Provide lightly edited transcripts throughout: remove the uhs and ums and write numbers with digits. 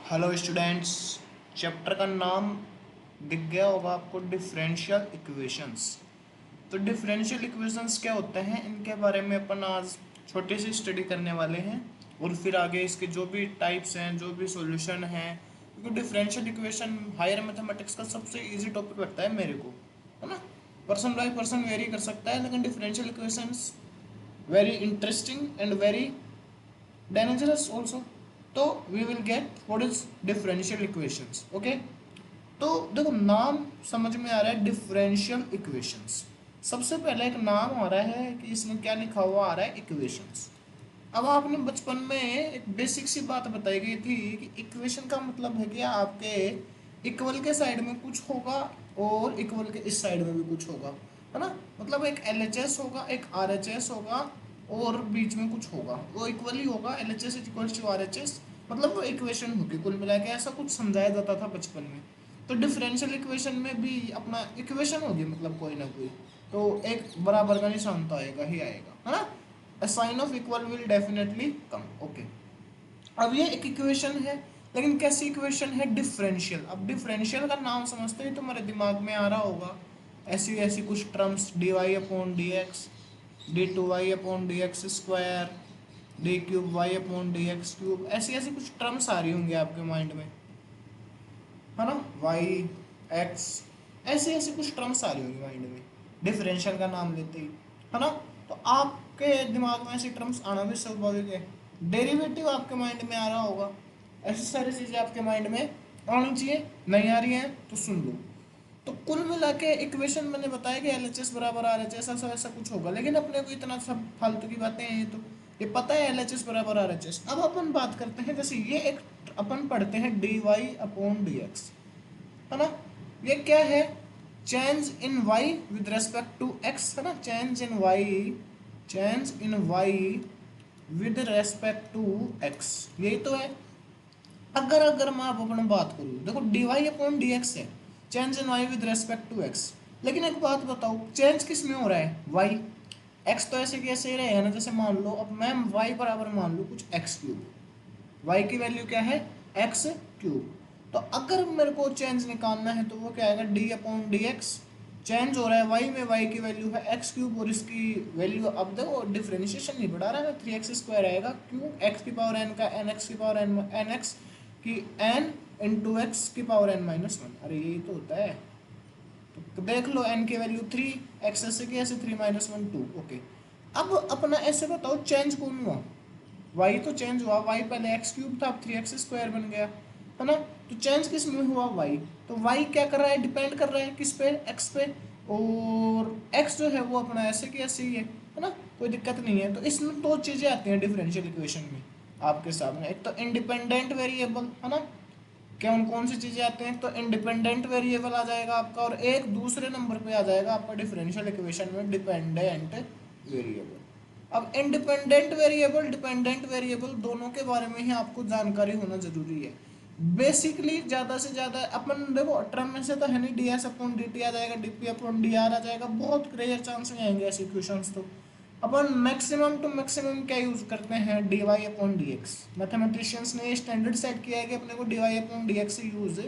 Hello students. Chapter का नाम दिख गया होगा आपको, डिफरेंशियल इक्वेशंस। तो डिफरेंशियल इक्वेशंस क्या होते हैं, इनके बारे में अपन आज छोटी सी स्टडी करने वाले हैं। और फिर आगे इसके जो भी टाइप्स हैं, जो भी सॉल्यूशन हैं, क्योंकि डिफरेंशियल इक्वेशन हायर मैथमेटिक्स का सबसे इजी टॉपिक लगता है मेरे को, है ना। पर्सन बाय पर्सन वेरी कर सकता है, लेकिन differential equations very interesting and very dangerous also. तो we will get what is differential equations. Okay, तो देखो नाम समझ में आ रहा है, डिफरेंशियल इक्वेशंस। सबसे पहले एक नाम आ रहा है कि इसमें क्या लिखा हुआ आ रहा है, इक्वेशंस। अब आपने बचपन में एक बेसिक सी बात बताई गई थी कि इक्वेशन का मतलब है कि आपके इक्वल के साइड में कुछ होगा और इक्वल के इस साइड में भी कुछ होगा, है ना। मतलब एक LHS होगा, एक RHS होगा और बीच में कुछ होगा, वो इक्वल ही होगा। LHS is equal to RHS, मतलब वो इक्वेशन होगी। कुल मिला के ऐसा कुछ समझाया जाता था बचपन में। तो डिफरेंशियल इक्वेशन में भी अपना इक्वेशन होगी, मतलब कोई ना कोई तो एक बराबर का निशान तो आएगा ही आएगा, है ना। a sign of equal will definitely come। Okay, अब ये एक इक्वेशन है, लेकिन कैसी इक्वेशन है, डिफरेंशियल। अब डिफरेंशियल का नाम समझते ही तुम्हारे दिमाग में आ रहा होगा ऐसी ऐसी कुछ टर्म्स, dy/dx, d2y/dx², d3y/dx³, ऐसी ऐसी कुछ टर्म्स आ रही होंगी आपके माइंड में, है ना। वाई, एक्स, ऐसे ऐसे कुछ टर्म्स आ रही होंगी माइंड में डिफरेंशियल का नाम लेते ही, है ना। तो आपके दिमाग में ऐसी टर्म्स आना भी स्वाभाविक है। डेरिवेटिव आपके माइंड में आ रहा होगा, ऐसी सारी चीज़ें आपके माइंड में आनी चाहिए। नहीं आ रही हैं तो सुन लो। तो कुल मिला के इक्वेशन मैंने बताया कि LHS बराबर RHS, ऐसा ऐसा कुछ होगा, लेकिन अपने को इतना सब फालतू की बातें हैं, तो ये पता है LHS बराबर RHS। अब अपन बात करते हैं, जैसे ये एक अपन पढ़ते हैं dy/dx, है ना। ये क्या है, change in y with respect to x, है ना। Change in y with respect to x, यही तो है। अगर अगर मैं आप अपना बात करूँ, देखो dy/dx है, change in y with respect to x। लेकिन एक बात बताओ, चेंज किस में हो रहा है, y। x तो ऐसे की ऐसे ही रहेगा ना। जैसे मान लो अब मैं y बराबर मान लो कुछ x³, y की वैल्यू क्या है, x³। तो अगर मेरे को चेंज निकालना है तो वो क्या आएगा, d/dx। चेंज हो रहा है y में, y की वैल्यू है x³ और इसकी वैल्यू, अब देखो डिफरेंशिएशन नहीं बढ़ा रहा है, 3x² आएगा, क्यों, x की पावर n का n, x की पावर n x की n इंटू x की पावर n-1। अरे यही तो होता है। तो देख लो n की वैल्यू 3, x ऐसे की ऐसे 3-1 2। ओके, अब अपना ऐसे बताओ चेंज कौन हुआ, y तो चेंज हुआ। y पहले x³ था, अब 3x² बन गया, है ना। तो चेंज किस में हुआ, y। तो y क्या कर रहा है, डिपेंड कर रहा है किस पे, x पे। और x जो है वो अपना ऐसे की ऐसे ही है ना। कोई दिक्कत नहीं है। तो इसमें दो चीज़ें आती हैं डिफरेंशियल इक्वेशन में आपके सामने, एक तो इंडिपेंडेंट वेरिएबल, है ना। कौन कौन सी चीज़ें आती हैं, तो इंडिपेंडेंट वेरिएबल आ जाएगा आपका, और एक दूसरे नंबर पे आ जाएगा आपका डिफरेंशियल इक्वेशन में डिपेंडेंट वेरिएबल। अब इंडिपेंडेंट वेरिएबल, डिपेंडेंट वेरिएबल दोनों के बारे में ही आपको जानकारी होना जरूरी है। बेसिकली ज़्यादा से ज़्यादा अपन देखो टर्म में से तो है नहीं, ds/dt आ जाएगा, dp/dr आ जाएगा, बहुत रेयर चांस में आएंगे ऐसे क्वेश्चंस। तो अपन मैक्सिमम टू मैक्सिमम क्या यूज़ करते हैं, dy/dx। मैथमेटिशियंस ने स्टैंडर्ड सेट किया है कि अपने को dy/dx से यूज़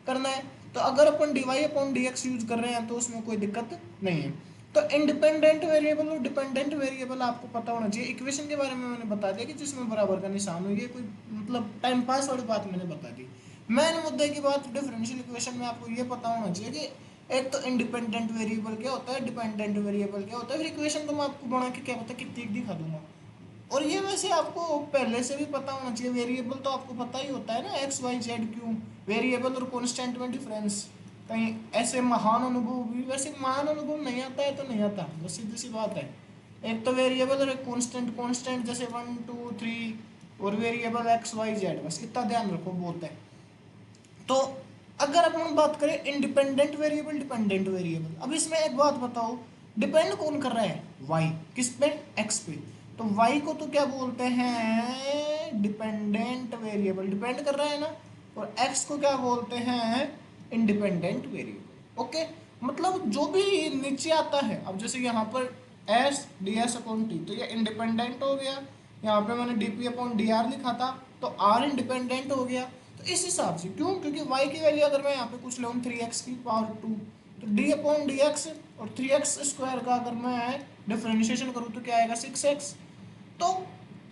करना है। तो अगर अपन dy/dx यूज़ कर रहे हैं तो उसमें कोई दिक्कत नहीं है। तो इंडिपेंडेंट वेरिएबल और डिपेंडेंट वेरिएबल आपको पता होना चाहिए। इक्वेशन के बारे में मैंने बता दिया कि जिसमें बराबर का निशान हो, ये कोई मतलब टाइम पास वाली बात मैंने बता दी। मेन मुद्दे की बात डिफरेंशियल इक्वेशन में आपको ये पता होना चाहिए कि एक तो इंडिपेंडेंट वेरिएबल क्या होता है, डिपेंडेंट वेरिएबल क्या होता है। फिर इक्वेशन तो मैं आपको बना के क्या पता कितनी दिखा दूंगा। और ये वैसे आपको पहले से भी पता होना चाहिए, वेरिएबल तो आपको पता ही होता है ना, x y z q. Variable और कॉन्स्टेंट में डिफरेंस, कहीं ऐसे महान अनुभव भी, वैसे महान अनुभव नहीं आता है तो नहीं आता, बस सीधी सी बात है। एक तो वेरिएबल और एक कॉन्स्टेंट, कॉन्स्टेंट जैसे 1 2 3, और वेरिएबल एक्स वाई जेड, बस इतना ध्यान रखो बहुत है। तो अगर अपन बात करें इंडिपेंडेंट वेरिएबल, डिपेंडेंट वेरिएबल, अब इसमें एक बात बताओ, डिपेंड कौन कर रहा है, वाई, किस पे, एक्स पे। तो वाई को तो क्या बोलते हैं, डिपेंडेंट वेरिएबल, डिपेंड कर रहा है ना। और एक्स को क्या बोलते हैं, इंडिपेंडेंट वेरिएबल। ओके, मतलब जो भी नीचे आता है, अब जैसे यहाँ पर s/ds/t, तो ये इंडिपेंडेंट हो गया। यहाँ पे मैंने dp/dr लिखा था, तो r इंडिपेंडेंट हो गया। तो इस हिसाब से क्यों, क्योंकि y की वैल्यू अगर मैं यहाँ पे कुछ लूँ 3x की पावर 2, तो d अपॉन डी एक्स और 3x स्क्वायर का अगर मैं डिफरेंशिएशन करूँ तो क्या आएगा 6x। तो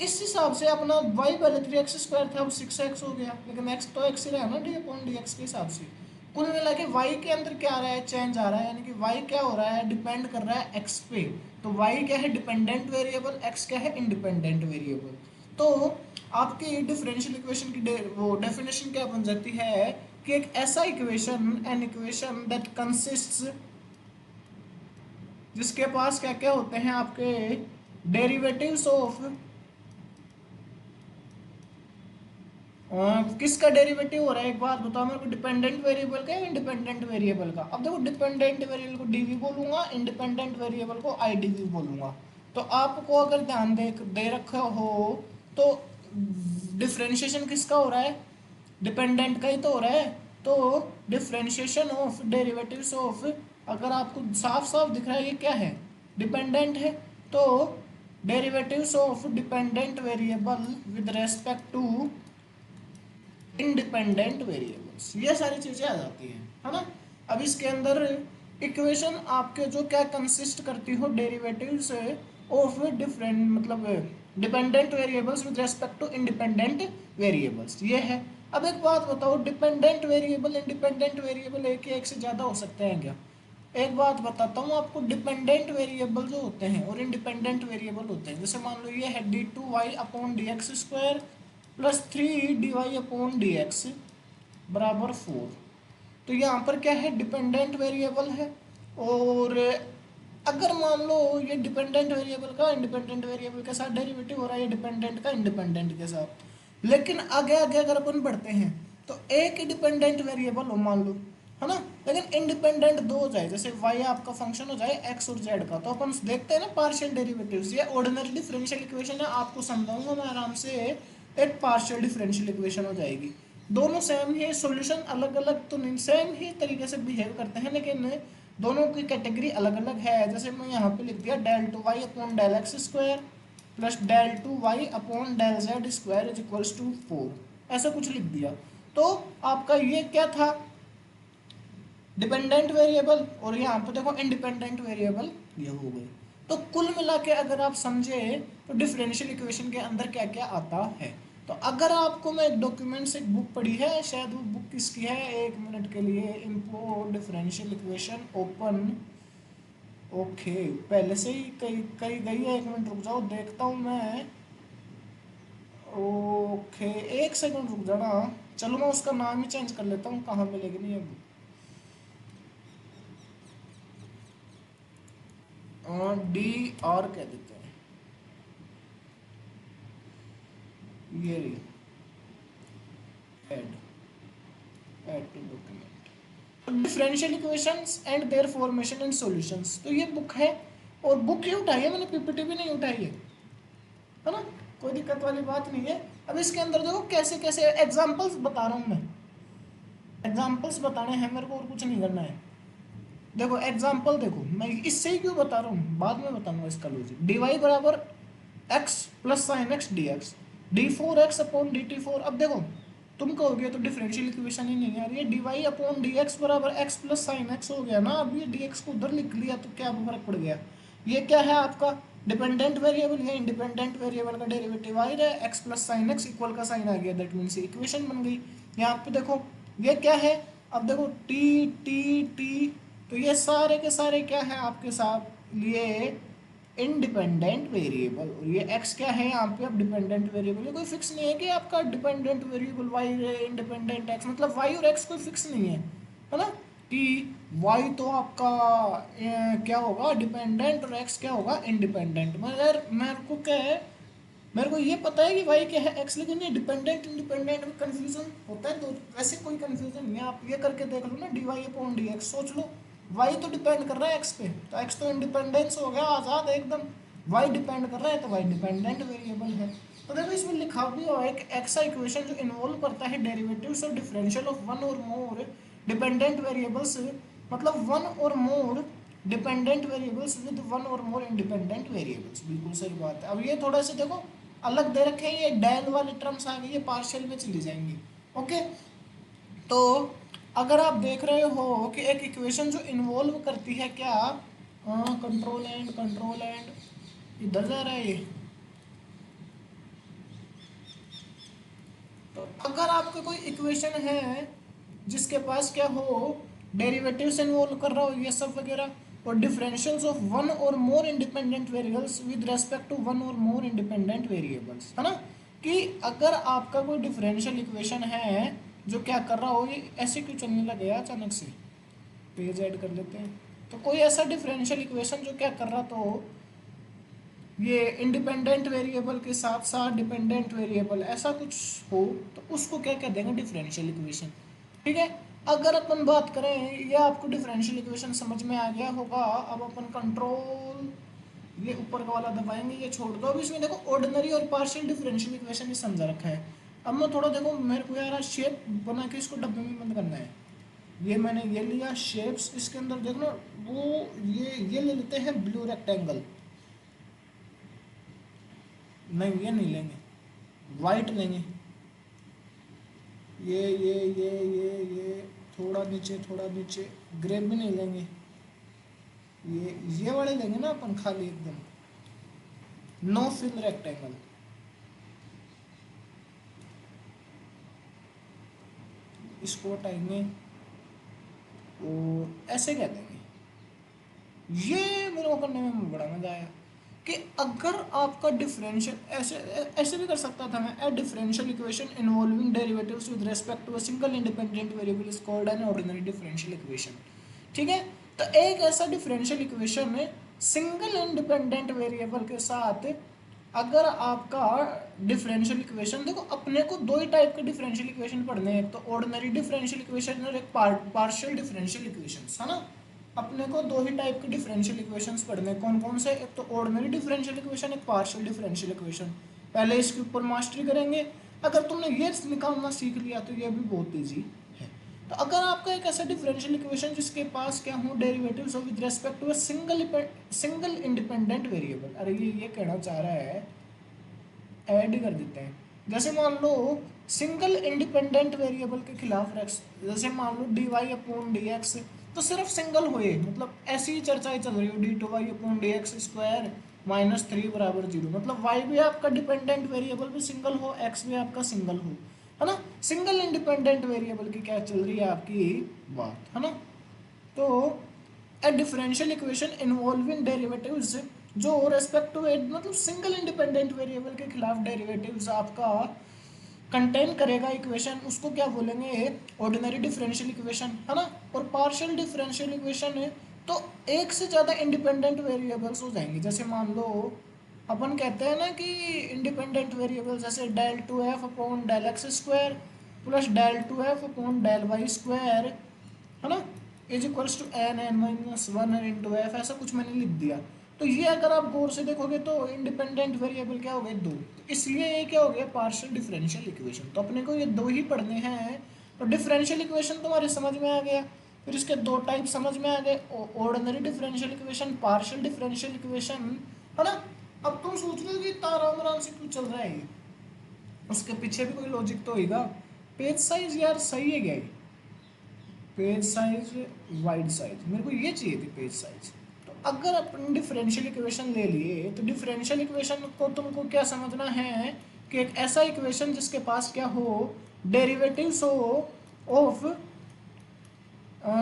इस हिसाब से अपना y पहले 3x स्क्वायर था अब 6x हो गया, लेकिन x तो x ही रहा ना d अपॉन डी एक्स के हिसाब से। कुल मिला के y के अंदर क्या आ रहा है, चेंज आ रहा है, यानी कि y क्या हो रहा है, डिपेंड कर रहा है x पे। तो y क्या है, डिपेंडेंट वेरिएबल, x क्या है, इंडिपेंडेंट वेरिएबल। तो आपकी डिफरेंशियल इक्वेशन की वो डेफिनेशन क्या बन जाती है कि एक ऐसा equation, an equation that consists, जिसके पास क्या क्या होते हैं आपके डेरिवेटिव्स ऑफ, किसका डेरिवेटिव हो रहा है एक बात बताओ मेरे को, डिपेंडेंट वेरिएबल का या इंडिपेंडेंट वेरिएबल का। अब देखो डिपेंडेंट वेरिएबल को डीवी बोलूंगा, इंडिपेंडेंट वेरिएबल को आईडीवी बोलूंगा। तो आपको अगर ध्यान दे रखा हो तो डिफरेंशिएशन किसका हो रहा है, डिपेंडेंट का ही तो हो रहा है। तो डिफरेंशिएशन ऑफ डेरिवेटिव्स ऑफ, अगर आपको साफ साफ दिख रहा है ये क्या है, डिपेंडेंट है। तो derivatives of dependent variable with respect to independent variables, ये सारी चीजें आ जाती हैं, है ना। अब इसके अंदर इक्वेशन आपके जो क्या कंसिस्ट करती हो, डेरिवेटिव्स ऑफ डिफरेंट मतलब dependent variables with respect to independent variables, ये है। अब एक बात बताओ, डिपेंडेंट वेरिएबल इंडिपेंडेंट वेरिएबल एक या एक से ज़्यादा हो सकते हैं क्या। एक बात बताता हूँ आपको, डिपेंडेंट वेरिएबल जो होते हैं और इंडिपेंडेंट वेरिएबल होते हैं, जैसे मान लो ये है d2y upon D x square plus 3 dy upon D x बराबर 4। तो यहाँ पर क्या है, डिपेंडेंट वेरिएबल है। और अगर मान लो ये डिपेंडेंट वेरिएबल का इंडिपेंडेंट वेरिएबल के साथ डेरिवेटिव हो रहा है, डिपेंडेंट का इंडिपेंडेंट के साथ, लेकिन आगे आगे अगर अपन बढ़ते हैं तो एक ही डिपेंडेंट वेरिएबल हो मान लो, है ना, लेकिन इंडिपेंडेंट दो हो जाए, जैसे y आपका फंक्शन हो जाए x और z का, तो अपन देखते हैं ना पार्शियल डेरिवेटिव्स। ये ऑर्डिनरी डिफरेंशियल इक्वेशन है, आपको समझाऊंगा मैं आराम से, एक पार्शियल डिफरेंशियल इक्वेशन हो जाएगी। दोनों सेम ही, सॉल्यूशन अलग अलग तो नहीं, सेम ही तरीके से बिहेव करते हैं, लेकिन दोनों की कैटेगरी अलग अलग है। जैसे मैं यहाँ पे लिख दिया del two Y upon del x square plus del two Y upon del z square is equals to 4, ऐसा कुछ लिख दिया। तो आपका ये क्या था, डिपेंडेंट वेरिएबल, और यहाँ पे देखो इंडिपेंडेंट वेरिएबल ये हो गए। तो कुल मिला के अगर आप समझे तो डिफरेंशियल इक्वेशन के अंदर क्या क्या आता है। तो अगर आपको मैं एक डॉक्यूमेंट से एक बुक पढ़ी है, शायद वो बुक किसकी है, एक मिनट के लिए, import differential equation open, okay पहले से ही कहीं कहीं गई है, एक मिनट रुक जाओ देखता हूँ मैं, ओके एक सेकंड रुक जाना, चलो मैं उसका नाम ही चेंज कर लेता हूँ, कहाँ मिलेगी नहीं अब, डी आर कह देते हैं, ये रही, add add to document differential equations and their formation and solutions. तो ये बुक है, और बुक ही उठाई है मैंने, पीपीटी भी नहीं उठाई है ना, कोई दिक्कत वाली बात नहीं है। अब इसके अंदर देखो कैसे कैसे एग्जांपल्स बता रहा हूँ मैं, एग्जांपल्स बताने हैं मेरे को और कुछ नहीं करना है। देखो एग्जाम्पल देखो, मैं इससे ही क्यों बता रहा हूँ, बाद में बताऊंगा इसका लॉजिक। डी वाई बराबर x plus sine x D x, D four x upon D T four. अब देखो तुम कहोगे तो डिफरेंशियल इक्वेशन ही नहीं है, ये d Y upon D x बराबर एक्स प्लस साइन एक्स हो गया ना। अब ये डी एक्स को उधर लिख लिया तो क्या फर्क पड़ गया, ये क्या है आपका डिपेंडेंट वेरिएबल, ये इंडिपेंडेंट वेरिएबल का डेरिवेटिव आ ही रहा है, x plus sine x equal का साइन आ गया, दैट मीन्स इक्वेशन बन गई। यहाँ पे देखो ये क्या है, अब देखो टी टी टी, तो ये सारे के सारे क्या है आपके साथ लिए इंडिपेंडेंट वेरिएबल, और ये x क्या है यहाँ पे अब डिपेंडेंट वेरिएबल। ये कोई फिक्स नहीं है कि आपका dependent variable y independent x, मतलब y और x कोई फिक्स नहीं है ना, कि y तो आपका क्या होगा डिपेंडेंट और x क्या होगा इंडिपेंडेंट। मगर मेरे को क्या है, मेरे को ये पता है कि y क्या है x, लेकिन ये डिपेंडेंट इंडिपेंडेंट में कंफ्यूजन होता है, तो वैसे कोई कंफ्यूजन नहीं है। आप ये करके देख लो ना, d Y upon D x, सोच लो y तो डिपेंड कर रहा है x पे, तो x तो इंडिपेंडेंस हो गया आज़ाद एकदम, y डिपेंड कर रहा है तो y डिपेंडेंट वेरिएबल है। तो देखो इसमें लिखा भी हुआ है एक ऐसा इक्वेशन जो इन्वॉल्व करता है डेरिवेटिव्स और differential of one or more dependent variables, मतलब one or more dependent variables with one or more independent variables, बिल्कुल सही बात है। अब ये थोड़ा सा देखो अलग दे रखे हैं, ये डेल वाली टर्म्स आ गई, ये पार्शियल में चली जाएंगी, ओके। तो अगर आप देख रहे हो कि एक इक्वेशन जो इन्वॉल्व करती है क्या, कंट्रोल एंड इधर जा रहा है ये। तो अगर आपका कोई इक्वेशन है जिसके पास क्या हो, डेरिवेटिव्स इन्वॉल्व कर रहा हो ये सब वगैरह, और differentials of one or more independent variables with respect to one or more independent variables, है ना। कि अगर आपका कोई डिफरेंशियल इक्वेशन है जो क्या कर रहा हो, ये ऐसे क्यों चलने लगे यार अचानक से, पेज ऐड कर लेते हैं। तो कोई ऐसा डिफरेंशियल इक्वेशन जो क्या कर रहा, तो ये इंडिपेंडेंट वेरिएबल के साथ साथ डिपेंडेंट वेरिएबल ऐसा कुछ हो, तो उसको क्या कह देंगे, डिफरेंशियल इक्वेशन। ठीक है। अगर अपन बात करें, ये आपको डिफरेंशियल इक्वेशन समझ में आ गया होगा। अब अपन कंट्रोल ये ऊपर का वाला दबाएंगे, ये छोड़ दो। अब इसमें देखो ऑर्डिनरी और पार्शियल डिफरेंशियल इक्वेशन ही समझा रखा है। अब मैं थोड़ा देखो, मेरे को यार शेप बना के इसको डब्बे में बंद करना है। ये मैंने ये लिया शेप्स, इसके अंदर देख लो वो ये ले लेते हैं ब्लू रेक्टेंगल, नहीं ये नहीं लेंगे, वाइट लेंगे। ये थोड़ा नीचे ग्रे भी नहीं लेंगे, ये वाले लेंगे ना अपन, खाली एकदम नो फिल रेक्टेंगल। इसको हटाएंगे और ऐसे कह देंगे। ये मेरे को करने में बड़ा मजा आया कि अगर आपका डिफरेंशियल ऐसे ऐसे भी कर सकता था मैं, a differential equation involving derivatives with respect to a single independent variable is called an ordinary differential equation. ठीक है। तो एक ऐसा डिफरेंशियल इक्वेशन में सिंगल इंडिपेंडेंट वेरिएबल के साथ अगर आपका डिफरेंशियल इक्वेशन, देखो अपने को दो ही टाइप के डिफरेंशियल इक्वेशन पढ़ने हैं, एक तो ऑर्डिनरी डिफरेंशियल इक्वेशन और एक पार्शियल डिफरेंशियल इक्वेशन, है ना। अपने को दो ही टाइप के डिफरेंशियल इक्वेशंस पढ़ने, कौन कौन से, एक तो ऑर्डिनरी डिफरेंशियल इक्वेशन, एक पार्शियल डिफरेंशियल इक्वेशन। पहले इसके ऊपर मास्टरी करेंगे। अगर तुमने ये निकालना सीख लिया तो ये भी बहुत ईजी है। तो अगर आपका एक ऐसा डिफरेंशियल इक्वेशन जिसके पास क्या हो, derivatives of with respect to a single independent variable, अरे ये कहना चाह रहा है, ऐड कर देते हैं। जैसे मान लो सिंगल इंडिपेंडेंट वेरिएबल के खिलाफ जैसे मान लो D Y upon D X, तो सिर्फ सिंगल होए, मतलब ऐसी ही चर्चाएं चल रही हो, d two Y upon D x square -3 बराबर 0, मतलब वाई भी आपका डिपेंडेंट वेरिएबल भी सिंगल हो, एक्स भी आपका सिंगल हो, है ना। सिंगल इंडिपेंडेंट वेरिएबल की क्या चल रही है आपकी बात, है ना। तो ए डिफरेंशियल इक्वेशन इन्वॉल्विंग डेरिवेटिव्स जो रेस्पेक्ट टू मतलब सिंगल इंडिपेंडेंट वेरिएबल के खिलाफ डेरिवेटिव्स आपका कंटेन करेगा इक्वेशन, उसको क्या बोलेंगे, ऑर्डिनरी डिफरेंशियल इक्वेशन, है ना। और पार्शियल डिफरेंशियल इक्वेशन है तो एक से ज़्यादा इंडिपेंडेंट वेरिएबल्स हो जाएंगे। जैसे मान लो अपन कहते हैं ना कि इंडिपेंडेंट वेरिएबल्स जैसे del two f upon del x square plus del two f upon del y square, है ना, is equals to n(n-1) into f, ऐसा कुछ मैंने लिख दिया। तो ये अगर आप गौर से देखोगे तो इंडिपेंडेंट वेरिएबल क्या हो गए, दो, तो इसलिए ये क्या हो गया, पार्शियल डिफरेंशियल इक्वेशन। तो अपने को ये दो ही पढ़ने हैं। तो डिफरेंशियल इक्वेशन तुम्हारे समझ में आ गया, फिर इसके दो टाइप समझ में आ गए, ordinary differential equation, partial differential equation, है ना। अब तुम सोच रहे हो कि इतना आराम आराम से क्यों चल रहा है ये, उसके पीछे भी कोई लॉजिक तो होगा। पेज साइज यार सही है क्या ये, पेज साइज वाइड साइज, मेरे को ये चाहिए थी पेज साइज। तो अगर अपन डिफरेंशियल इक्वेशन ले लिए तो डिफरेंशियल इक्वेशन को तुमको क्या समझना है कि एक ऐसा इक्वेशन जिसके पास क्या हो, डेरिवेटिव्स हो of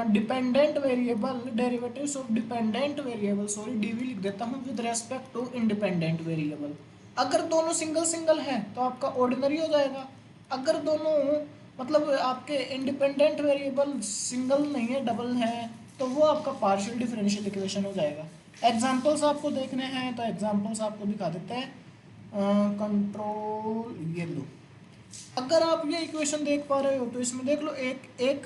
dependent variable, derivatives of dependent variable, sorry DV लिख देता हूँ, with respect to independent variable. अगर दोनों सिंगल सिंगल है तो आपका ऑर्डिनरी हो जाएगा। अगर दोनों मतलब आपके इंडिपेंडेंट वेरिएबल सिंगल नहीं है, डबल है, तो वो आपका पार्शियल डिफरेंशियल इक्वेशन हो जाएगा। एग्जांपल्स आपको देखने हैं तो एग्जांपल्स आपको दिखा देते हैं। कंट्रोल ये लो, अगर आप ये इक्वेशन देख पा रहे हो तो इसमें देख लो एक एक,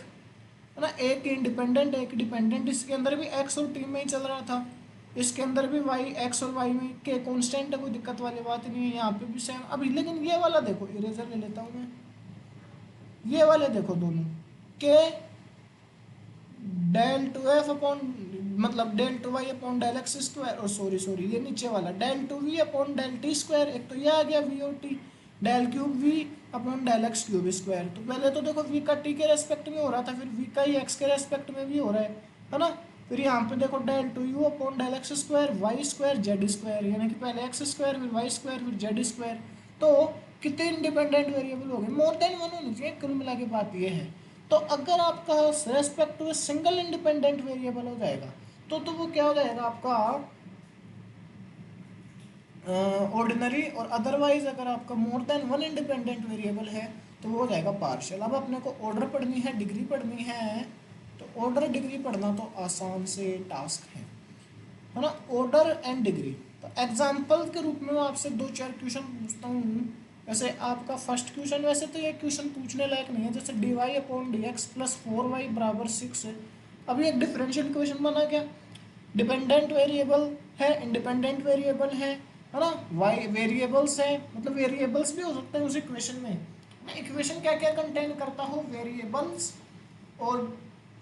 है ना, एक इंडिपेंडेंट एक डिपेंडेंट, इसके अंदर भी एक्स और टी में ही चल रहा था, इसके अंदर भी वाई, एक्स और वाई में के कांस्टेंट है, कोई दिक्कत वाली बात नहीं है, यहाँ पे भी सेम। अभी लेकिन ये वाला देखो, इरेजर ले लेता हूँ मैं, ये वाले देखो दोनों के डेल टू एफ अपॉन मतलब del two Y upon del x square, और सॉरी ये नीचे वाला del two v upon del t square, एक तो ये आ गया वी और t, del cube v upon del x cube square. तो पहले तो देखो वी का टी के रेस्पेक्ट में हो रहा था, फिर वी का ही एक्स के रेस्पेक्ट में भी हो रहा है ना। फिर यहाँ पे देखो del two u upon del x square y square z square, यानी कि पहले एक्स स्क्वायर फिर वाई स्क्वायर फिर जेड स्क्वायर। तो कितने इंडिपेंडेंट वेरिएबल हो गए, मोर देन वन होनी चाहिए, कुल मिला के बात ये है। तो अगर आपका respect to single independent variable हो जाएगा तो वो क्या हो जाएगा आपका ऑर्डिनरी, और अदरवाइज अगर आपका more than one independent variable है तो वो हो जाएगा पार्शियल। अब अपने को ऑर्डर पढ़नी है, डिग्री पढ़नी है, तो ऑर्डर डिग्री पढ़ना तो आसान से टास्क है ना, ऑर्डर एंड डिग्री। तो एग्जाम्पल के रूप में मैं आपसे 2-4 क्वेश्चन पूछता हूँ। वैसे आपका फर्स्ट क्वेश्चन, वैसे तो ये क्वेश्चन पूछने लायक नहीं है, जैसे d Y upon D x plus 4y बराबर 6 है। अभी एक डिफरेंशियल इक्वेशन बना क्या, डिपेंडेंट वेरिएबल है, इंडिपेंडेंट वेरिएबल है ना, वाई वेरिएबल्स है, मतलब वेरिएबल्स भी हो सकते हैं उस इक्वेशन में। इक्वेशन क्या क्या कंटेन करता हो, वेरिएबल्स और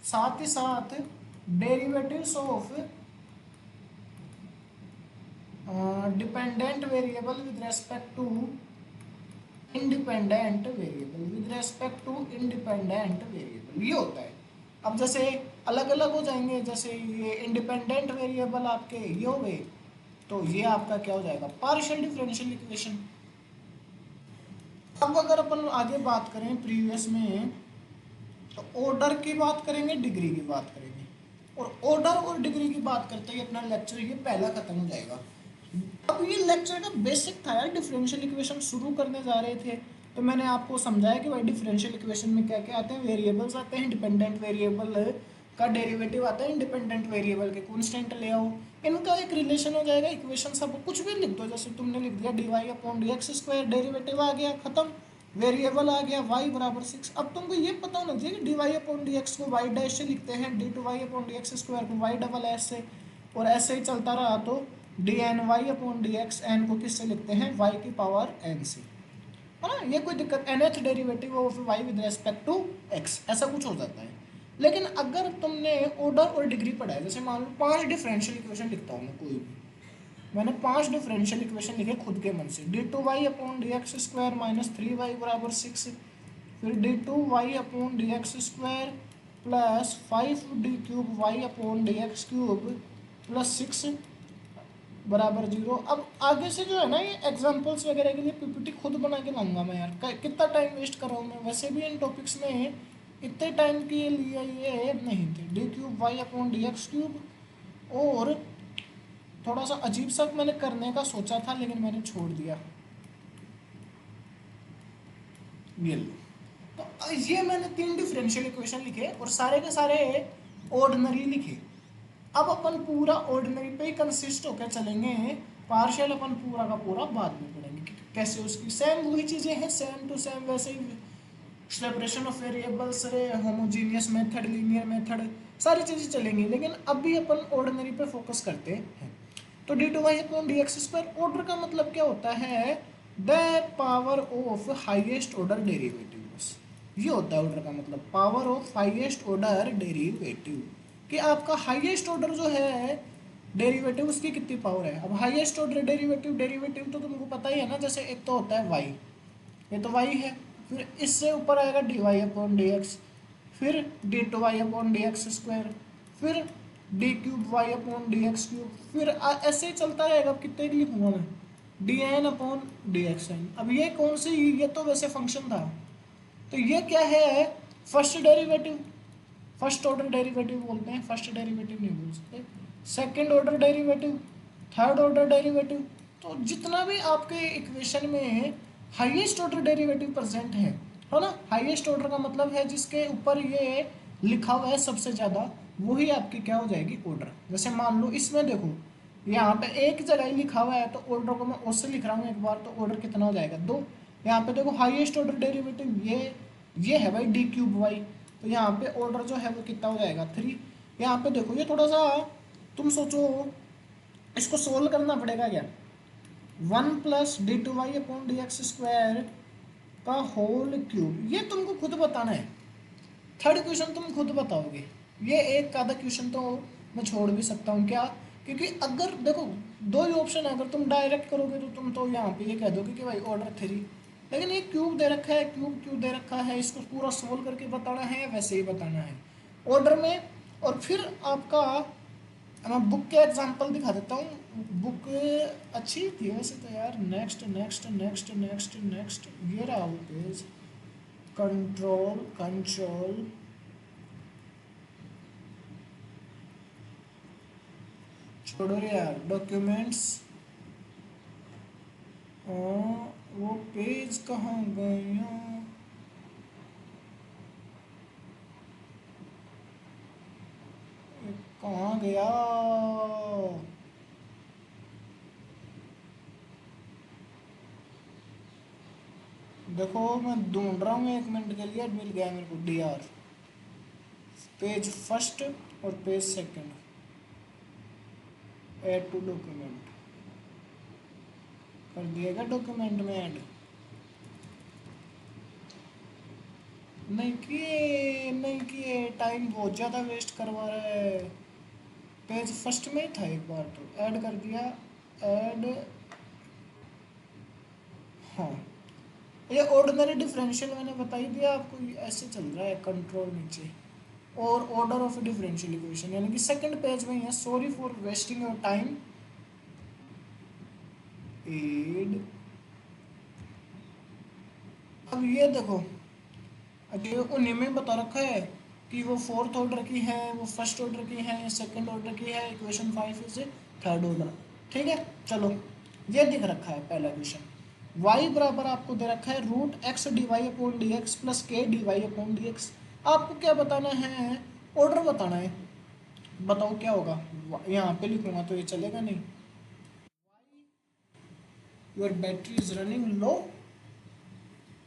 साथ ही साथ derivatives of dependent variable with respect to independent variable, with respect to independent variable, ये होता है। अब जैसे अलग अलग हो जाएंगे, जैसे ये इंडिपेंडेंट वेरिएबल आपके ये हो गए, तो ये आपका क्या हो जाएगा, पार्शियल डिफरेंशियल इक्वेशन। अब अगर अपन आगे बात करें प्रीवियस में, तो ऑर्डर की बात करेंगे, डिग्री की बात करेंगे, और ऑर्डर और डिग्री की बात करते ही अपना लेक्चर ये पहला खत्म हो जाएगा। अब ये लेक्चर का बेसिक था यार, डिफरेंशियल इक्वेशन शुरू करने जा रहे थे तो मैंने आपको समझाया कि भाई डिफरेंशियल इक्वेशन में क्या क्या आते हैं, वेरिएबल्स आते हैं, डिपेंडेंट वेरिएबल का डेरिवेटिव आता है, इंडिपेंडेंट वेरिएबल के कांस्टेंट ले आओ, इनका एक रिलेशन हो जाएगा, इक्वेशन सब कुछ भी लिख दो, जैसे तुमने लिख दिया D Y upon D x square, derivative आ गया खत्म, वेरिएबल आ गया y बराबर 6। अब तुमको ये पता होना चाहिए कि d Y upon D x को वाई डैश से लिखते हैं, d two Y upon D x square को वाई डबल एस से, और ऐसे ही चलता रहा तो d n y upon D x n को किससे लिखते हैं, y की पावर n से, है ना। ये कोई दिक्कत, nth derivative of y with respect to x, ऐसा कुछ हो जाता है। लेकिन अगर तुमने ऑर्डर और डिग्री पढ़ा है, जैसे मान लो 5 डिफरेंशियल इक्वेशन लिखता हूँ मैं, कोई भी मैंने 5 डिफरेंशियल इक्वेशन लिखे खुद के मन से, d two Y upon D x square minus 3y बराबर 6, फिर D two Y upon D x square plus 5d cube Y upon D x cube plus 6 बराबर 0। अब आगे से जो है ना, ये एग्जांपल्स वगैरह के लिए पीपीटी खुद बना के लाऊंगा मैं यार, कितना टाइम वेस्ट कर रहा हूँ मैं, वैसे भी इन टॉपिक्स में इतने टाइम के लिए ये नहीं थे, d cube Y upon D x cube. और थोड़ा सा अजीब सा मैंने करने का सोचा था लेकिन मैंने छोड़ दिया, ये लो। तो ये मैंने 3 डिफरेंशियल इक्वेशन लिखे और सारे के सारे ऑर्डिनरी लिखे। अब अपन पूरा ऑर्डिनरी पे ही कंसिस्ट होकर चलेंगे, पार्शियल अपन पूरा का पूरा बाद में पढ़ेंगे कि कैसे उसकी सेम वही चीज़ें हैं, सेम टू सेम वैसे ही सेपरेशन ऑफ वेरिएबल्स रे, होमोजीनियस मेथड, लीनियर मेथड, सारी चीज़ें चलेंगी। लेकिन अभी अपन ऑर्डिनरी पे फोकस करते हैं। तो d two Y upon D x square, order का मतलब क्या होता है, the power of highest order derivative, बस ये होता है ऑर्डर का मतलब, power of highest order derivative, कि आपका हाईएस्ट ऑर्डर जो है डेरिवेटिव उसकी कितनी पावर है। अब हाईएस्ट ऑर्डर डेरिवेटिव तो तुमको पता ही है ना, जैसे एक तो होता है वाई, ये तो वाई है, फिर इससे ऊपर आएगा D Y upon D X, फिर D two Y upon D x square, फिर D cube Y upon D x cube, फिर ऐसे ही चलता रहेगा। अब कितने की लिखूंगा मैं, d n upon D x n. अब ये कौन सी, ये तो वैसे फंक्शन था, तो ये क्या है, first derivative, first order derivative बोलते हैं, फर्स्ट डेरिवेटिव नहीं बोल सकते, second order derivative, third order derivative. तो जितना भी आपके इक्वेशन में हाईएस्ट ऑर्डर डेरिवेटिव प्रेजेंट है ना, हाईएस्ट ऑर्डर का मतलब है जिसके ऊपर ये लिखा हुआ है सबसे ज़्यादा, वही आपकी क्या हो जाएगी ऑर्डर। जैसे मान लो इसमें देखो, यहाँ पे एक जगह ही लिखा हुआ है तो ऑर्डर को मैं उससे लिख रहा हूँ एक बार, तो ऑर्डर कितना हो जाएगा 2। यहाँ पे देखो हाईएस्ट ऑर्डर डेरिवेटिव ये है भाई डी क्यूब वाई, तो यहाँ पे ऑर्डर जो है वो कितना हो जाएगा 3। यहाँ पे देखो ये थोड़ा सा तुम सोचो, इसको सोल्व करना पड़ेगा क्या, 1 plus d two Y upon D x square का होल क्यूब, ये तुमको खुद बताना है। थर्ड क्वेश्चन तुम खुद बताओगे, ये एक आधा क्वेश्चन तो मैं छोड़ भी सकता हूँ क्या, क्योंकि अगर देखो 2 ही ऑप्शन है, अगर तुम डायरेक्ट करोगे तो तुम तो यहाँ पे ये कह दोगे कि भाई ऑर्डर 3, लेकिन ये क्यूब दे रखा है, क्यूब क्यूब दे रखा है, इसको पूरा सोल्व करके बताना है या वैसे ही बताना है ऑर्डर में। और फिर आपका मैं बुक के एग्जांपल दिखा देता हूँ। बुक अच्छी थी वैसे तो यार। Next next next next next, ये रहा वो पेज। कंट्रोल कंट्रोल छोड़ो रे यार, डॉक्यूमेंट्स। वो पेज कहाँ गया? कहाँ गया? देखो मैं ढूंढ रहा हूँ, 1 मिनट के लिए। मिल गया मेरे को, DR। पेज फर्स्ट और page second, add to document कर दिएगा। डॉक्यूमेंट में ऐड नहीं किए, टाइम बहुत ज़्यादा वेस्ट करवा रहा है। पेज फर्स्ट में ही था एक बार, तो ऐड कर दिया। ऐड, हाँ। ये ऑर्डिनरी डिफरेंशियल मैंने बता ही दिया आपको, ये ऐसे चल रहा है। कंट्रोल नीचे और ऑर्डर ऑफ डिफरेंशियल इक्वेशन, यानी कि सेकंड पेज में ही है। Sorry for wasting your time. Add, अब ये देखो, अगर उन्हीं में बता रखा है कि वो फोर्थ ऑर्डर की है, वो फर्स्ट ऑर्डर की है, सेकंड ऑर्डर की है। Equation 5 is third order. ठीक है, चलो ये दिख रखा है पहला क्वेश्चन। y बराबर आपको दे रखा है root x D Y upon D x plus K D Y upon D X. आपको क्या बताना है? ऑर्डर बताना है। बताओ क्या होगा? यहाँ पे लिखूंगा तो ये चलेगा नहीं। Your battery is running low.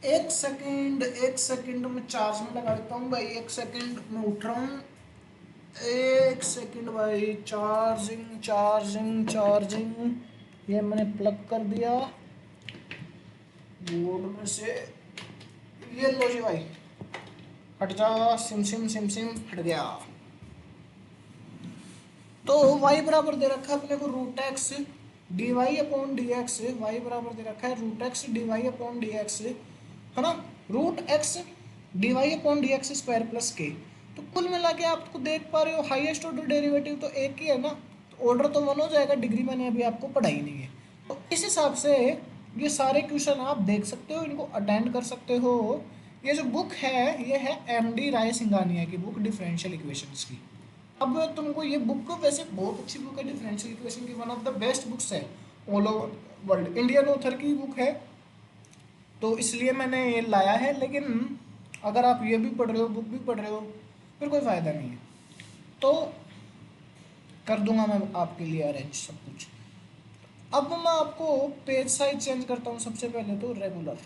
1 second, 1 second में चार्ज में लगा देता हूँ भाई। 1 सेकेंड में उठ रहा हूँ। 1 सेकेंड भाई। Charging charging charging. ये मैंने प्लग कर दिया बोर्ड में से। ये लो जी भाई, हट जा। सिम सिम सिम सिम हट गया। तो y बराबर दे रखा है अपने को root x D Y upon D x. Y बराबर दे रखा है root x D Y upon D x, है ना। Root x D Y upon D x square plus k. तो कुल मिला के आपको देख पा रहे हो, हाईएस्ट ऑर्डर डेरिवेटिव तो एक ही है ना, तो ऑर्डर तो वन हो जाएगा। डिग्री मैंने अभी आपको पढ़ाई नहीं है, तो इस हिसाब से ये सारे क्वेश्चन आप देख सकते हो, इनको अटेंड कर सकते हो। ये जो बुक है, ये है MD राय सिंघानिया की बुक, डिफरेंशियल इक्वेशंस की। अब तुमको ये बुक वैसे बहुत अच्छी बुक है, डिफरेंशियल इक्वेशन की one of the best books है all over world. Indian author की बुक है, तो इसलिए मैंने ये लाया है। लेकिन अगर आप ये भी पढ़ रहे हो, बुक भी पढ़ रहे हो, फिर कोई फ़ायदा नहीं है। तो कर दूंगा मैं आपके लिए अरेंज सब कुछ। अब मैं आपको पेज साइज चेंज करता हूँ सबसे पहले तो रेगुलर।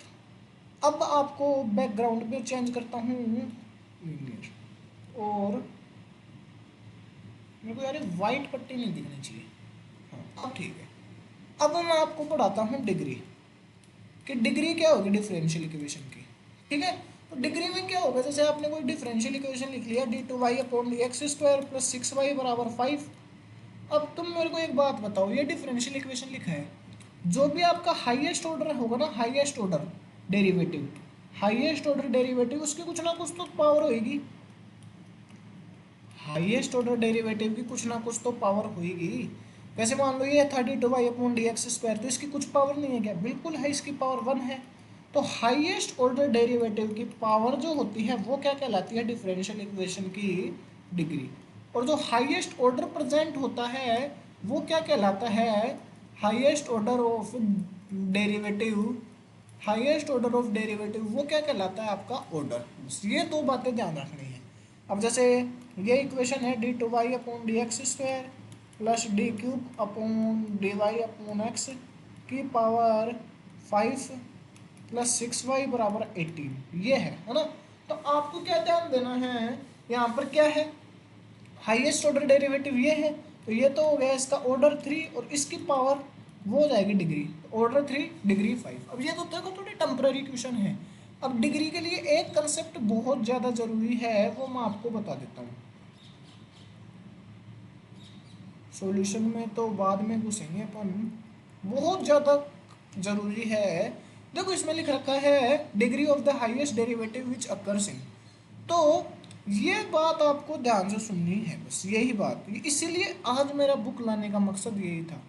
अब आपको बैकग्राउंड में चेंज करता हूँ लीनियर। और मेरे को यार वाइट पट्टी नहीं दिखनी चाहिए। हाँ अब ठीक है। अब मैं आपको पढ़ाता हूँ डिग्री, कि डिग्री क्या होगी डिफरेंशियल इक्वेशन की। ठीक है, तो डिग्री में क्या होगा? जैसे आपने कोई डिफरेंशियल इक्वेशन लिख लिया, d2y upon D x square plus 6y बराबर 5। अब तुम मेरे को एक बात बताओ, ये डिफरेंशियल इक्वेशन लिखा है, जो भी आपका हाईएस्ट ऑर्डर होगा ना, highest order derivative, highest order derivative उसकी कुछ ना कुछ तो पावर होगी। हाईएस्ट ऑर्डर डेरिवेटिव की कुछ ना कुछ तो पावर होगी। वैसे मान लो ये 32y upon D x square, तो इसकी कुछ पावर नहीं है क्या? बिल्कुल है, इसकी पावर 1 है। तो हाईएस्ट ऑर्डर डेरिवेटिव की पावर जो होती है वो क्या कहलाती है? डिफरेंशियल इक्वेशन की डिग्री। और जो हाईएस्ट ऑर्डर प्रेजेंट होता है वो क्या कहलाता है? Highest order of derivative. Highest order of derivative वो क्या कहलाता है? आपका ऑर्डर। ये दो बातें ध्यान रखनी है। अब जैसे ये इक्वेशन है d2y upon D x square plus d cube upon d Y upon x की पावर 5 प्लस 6y बराबर 18, ये है ना। तो आपको क्या ध्यान देना है, यहाँ पर क्या है? हाईएस्ट ऑर्डर डेरिवेटिव ये है, तो ये तो हो गया इसका ऑर्डर 3 और इसकी पावर वो हो जाएगी डिग्री। Order 3 degree 5। अब ये तो देखो थोड़ी टेम्पररी क्वेश्चन है। अब डिग्री के लिए एक कंसेप्ट बहुत ज़्यादा ज़रूरी है, वो मैं आपको बता देता हूँ। सॉल्यूशन में तो बाद में घुसेंगे अपन। बहुत ज़्यादा ज़रूरी है देखो इसमें लिख रखा है degree of the highest derivative which occurs in, तो ये बात आपको ध्यान से सुननी है, बस यही बात, इसीलिए आज मेरा बुक लाने का मकसद यही था।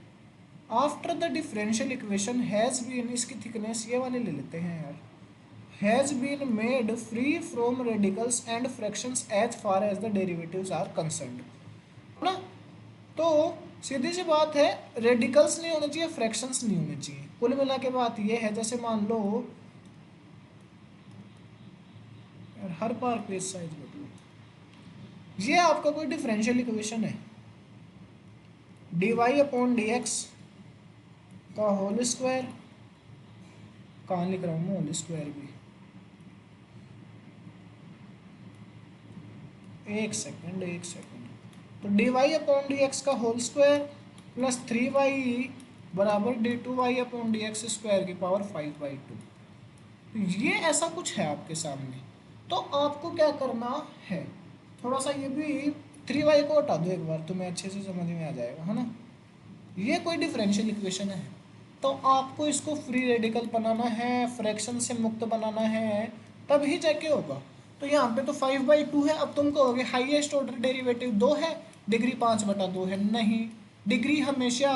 After the differential equation has been, इसकी थिकनेस ये वाले ले लेते हैं यार, has been made free from radicals and fractions as far as the derivatives are concerned, है ना। तो सीधी सी बात है, रेडिकल्स नहीं होने चाहिए, फ्रैक्शंस नहीं होने चाहिए। कुल मिला के बात ये है, जैसे मान लो यार हर बार पेज साइज बदलो, ये आपका कोई डिफरेंशियल इक्वेशन है, d Y upon D x का होल स्क्वायर, कहाँ लिख रहा हूँ मैं होल स्क्वायर भी, एक सेकंड, तो d Y upon D x का होल स्क्वायर प्लस 3y बराबर d two Y upon D x square की पावर 5/2। तो ये ऐसा कुछ है आपके सामने, तो आपको क्या करना है, थोड़ा सा ये भी 3y को हटा दो एक बार, तुम्हें अच्छे से समझ में आ जाएगा, है ना। ये कोई डिफरेंशियल इक्वेशन है, तो आपको इसको फ्री रेडिकल बनाना है, फ्रैक्शन से मुक्त बनाना है, तभी जाके होगा। तो यहाँ पे तो 5/2 है। अब तुम कहोगे हाईएस्ट ऑर्डर डेरिवेटिव 2 है, डिग्री 5/2 है, नहीं, डिग्री हमेशा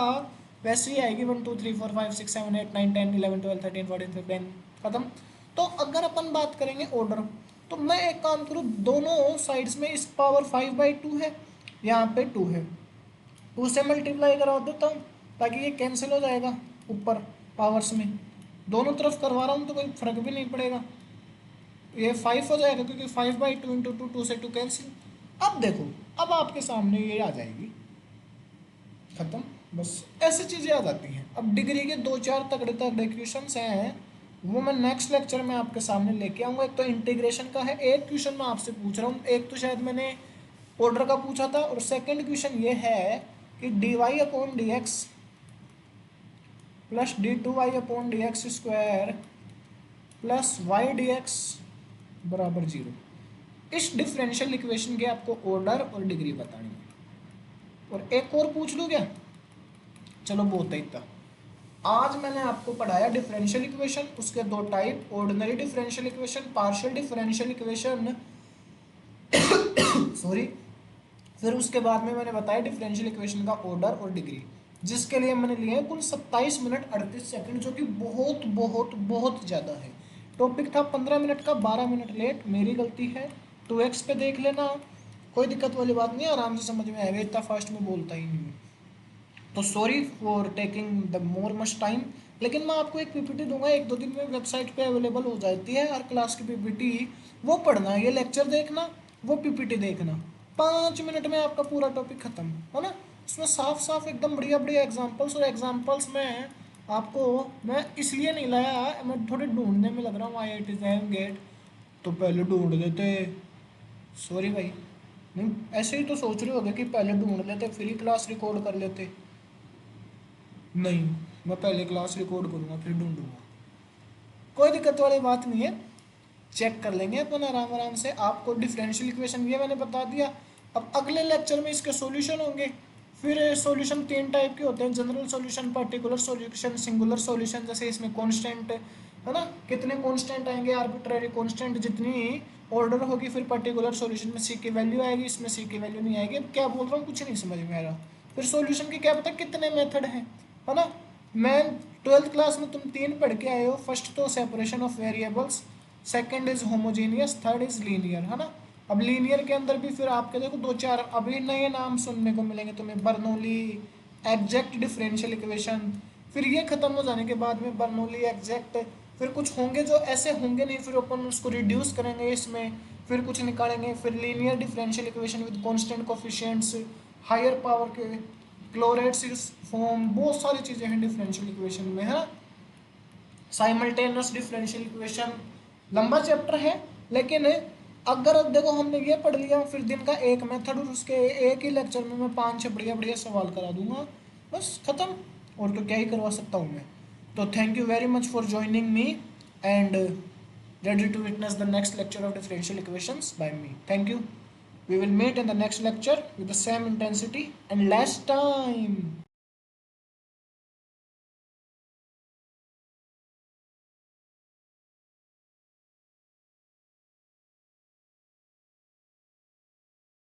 वैसे ही आएगी 1 2 3 4 5 6 7 8 9 10 11 12 13 14 15 खत्म। तो अगर अपन बात करेंगे ऑर्डर, तो मैं एक काम करूँ, दोनों साइड्स में इस पावर 5/2 है, यहाँ पे 2 है, 2 से मल्टीप्लाई करा देता हूँ ताकि ये कैंसिल हो जाएगा ऊपर पावर्स में, दोनों तरफ करवा रहा हूँ तो कोई फर्क भी नहीं पड़ेगा, ये 5 हो जाएगा क्योंकि 5/2 इंटू 2, 2 से 2 कैंसिल। अब देखो, अब आपके सामने ये आ जाएगी, खत्म, बस ऐसी चीज़ें आ जाती हैं। अब डिग्री के 2-4 तगड़े तगड़े क्वेश्चंस हैं, वो मैं नेक्स्ट लेक्चर में आपके सामने लेके आऊँगा। एक तो इंटीग्रेशन का है, एक क्वेश्चन मैं आपसे पूछ रहा हूँ, एक तो शायद मैंने ऑर्डर का पूछा था, और सेकंड क्वेश्चन ये है कि d Y upon D x plus d two Y upon D x square plus y d x बराबर 0, इस डिफरेंशियल इक्वेशन के आपको ऑर्डर और डिग्री बतानी है। और एक और पूछ लूँ क्या, चलो बहुत है इतना। आज मैंने आपको पढ़ाया डिफरेंशियल इक्वेशन, उसके 2 type, ordinary differential equation, partial differential equation sorry. फिर उसके बाद में मैंने बताया डिफरेंशियल इक्वेशन का ऑर्डर और डिग्री, जिसके लिए मैंने लिए कुल 27 मिनट 38 सेकंड, जो कि बहुत बहुत बहुत ज़्यादा है। टॉपिक था 15 मिनट का, 12 मिनट लेट, मेरी गलती है। 2x पे देख लेना, कोई दिक्कत वाली बात नहीं, आराम से समझ में आएगा, इतना फास्ट में बोलता ही नहीं। तो sorry for taking the more much time, लेकिन मैं आपको एक पीपीटी दूंगा, 1-2 दिन में वेबसाइट पे अवेलेबल हो जाती है हर क्लास की पीपीटी, वो पढ़ना, ये लेक्चर देखना, वो पीपीटी देखना, 5 मिनट में आपका पूरा टॉपिक खत्म, है ना। उसमें साफ साफ एकदम बढ़िया बढ़िया एग्जाम्पल्स, और एग्जाम्पल्स में आपको मैं इसलिए नहीं लाया, मैं थोड़े ढूंढने में लग रहा हूँ, IIT गेट तो पहले ढूंढ लेते, सॉरी भाई, नहीं ऐसे ही तो सोच रहे होगे कि पहले ढूंढ लेते फिर ही क्लास रिकॉर्ड कर लेते, नहीं, मैं पहले क्लास रिकॉर्ड करूँगा फिर ढूंढूंगा, कोई दिक्कत वाली बात नहीं है, चेक कर लेंगे अपन आराम आराम से। आपको डिफरेंशियल इक्वेशन ये मैंने बता दिया, अब अगले लेक्चर में इसके सॉल्यूशन होंगे। फिर सॉल्यूशन 3 टाइप के होते हैं, general solution, particular solution, singular solution, जैसे इसमें कांस्टेंट है ना, कितने कांस्टेंट आएंगे, आर्बिट्ररी कांस्टेंट, जितनी ऑर्डर होगी, फिर पर्टिकुलर सॉल्यूशन में सी की वैल्यू आएगी, इसमें सी की वैल्यू नहीं आएगी। अब क्या बोल रहा हूँ कुछ नहीं समझ में आ रहा। फिर सॉल्यूशन के क्या पता कितने मेथड हैं, है ना। मैं 12th क्लास में तुम 3 पढ़ के आए हो, फर्स्ट तो separation of variables, second is homogeneous, third is linear, है ना। अब लीनियर के अंदर भी फिर आपके देखो 2-4 अभी नए नाम सुनने को मिलेंगे तुम्हें, बर्नौली, एग्जैक्ट डिफरेंशियल इक्वेशन, फिर ये खत्म हो जाने के बाद में बर्नौली, एग्जैक्ट, फिर कुछ होंगे जो ऐसे होंगे नहीं, फिर अपन उसको रिड्यूस करेंगे इसमें, फिर कुछ निकालेंगे, फिर linear differential equation with constant coefficients, higher power के क्लोरेट्स फॉर्म, बहुत सारी चीज़ें हैं डिफरेंशियल इक्वेशन में, है ना। साइमल्टेनियस डिफरेंशियल इक्वेशन, लंबा चैप्टर है, लेकिन अगर अब देखो हमने ये पढ़ लिया, फिर दिन का एक मेथड, और उसके एक ही लेक्चर में मैं 5-6 बढ़िया बढ़िया सवाल करा दूंगा, बस खत्म, और तो क्या ही करवा सकता हूँ मैं। तो thank you very much for joining me and ready to witness the next lecture of differential equations by me. Thank you. We will meet in the next lecture with the same intensity and less time.